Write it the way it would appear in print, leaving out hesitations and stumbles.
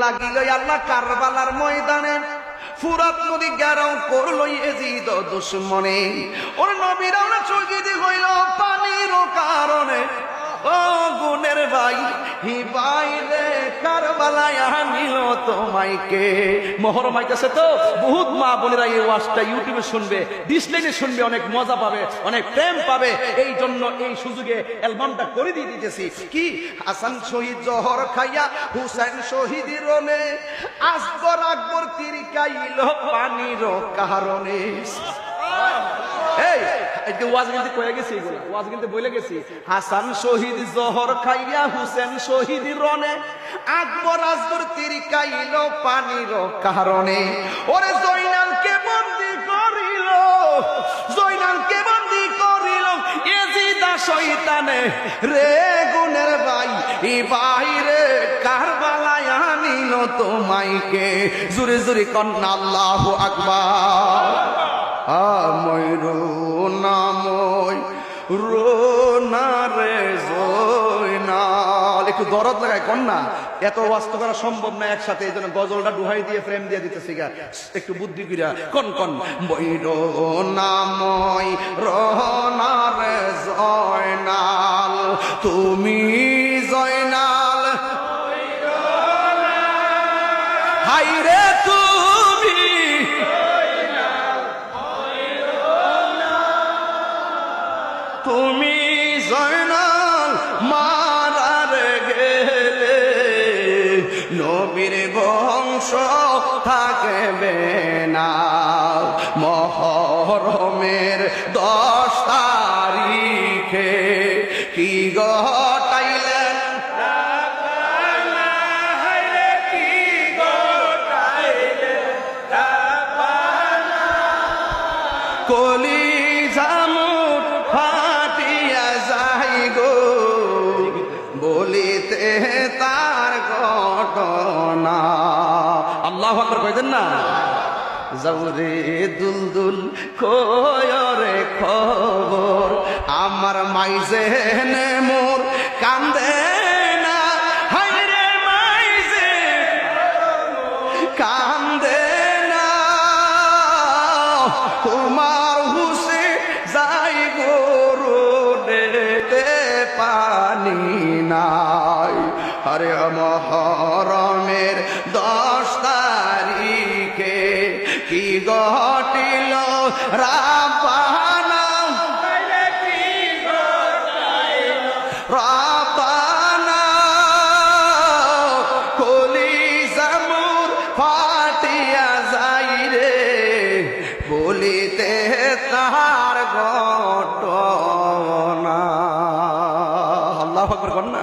লাগিল আল্লাহ কারবালার ময়দানে ফুরাত নদী গেরাও করলো ইয়াজিদ দুশমনে ওর নবীরা ওরা শহীদ হইল পানির কারণে ও গুণের ভাই হি ভাই রে কারবালায় আনিল তোমাইকে মহরম আইতাছে তো বহুত মা বোনেরা এই ওয়াজটা ইউটিউবে শুনবে ডিসপ্লেতে শুনবে অনেক মজা পাবে অনেক প্রেম পাবে এই জন্য এই সুযোগে অ্যালবামটা করে দিয়ে দিতেছি কি হাসান শহীদ জহর খাইয়া হুসেন শহীদের রনে আসগর আকবর তিরকাইল পানির কারণে এই একটু ওয়াজ কিন্তু কয়ে গেছি এগুলো ওয়াজ কিন্তু বলে গেছি হাসান শহীদ জহর খাইয়া হুসেন শহীদ রনে আকবর আসগর তিরকাইল পানির কারণে ওরে জয়নালকে বন্দী করিল জয়নালকে বন্দী করিল ইয়াজিদ শয়তানে রে গুণের ভাই ই ভাই রে কারবালায় আনিল তোমাইকে জোরে জোরে কন্না আল্লাহু আকবার আময়রো নাময় রোনারে জয়নাল একটু দরদ লাগায় কন্যা এত ওয়াস্ত করা সম্ভব না একসাথে এই জন্য গজলটা ডুহাই দিয়ে ফ্রেম দিয়ে দিতেছি গা একটু বুদ্ধি করিয়া কন কন বৈরো নাময় রোনারে জয়নাল তুমি জয়নাল হাই রে তুমি তুমি জয়নাল মারার গেলে নবীর বংশ থাকবে না মহরমের 10 তারিখে কি ঘটাইলেন কি ঘটাইলেন কলি জামুর ফাটিয়া যাই গো বলিতে তার ঘটনা আল্লাহু আকবার কইতেন না যাওরে দুলদুল কয়রে খবর আমার মাইজেনে মোর কান্দে না হায়রে মাইজে কান্দে না তোমার হুসে যাই গরু দেতে পানি নাই আরে মহরমের 10 তারিখে কি ঘটিল রাব্বানা কি ঘটাইল রাব্বানা কলিজা মোর ফাটিয়া যাই রে বলিতে তার ঘটনা আল্লাহু আকবার কর না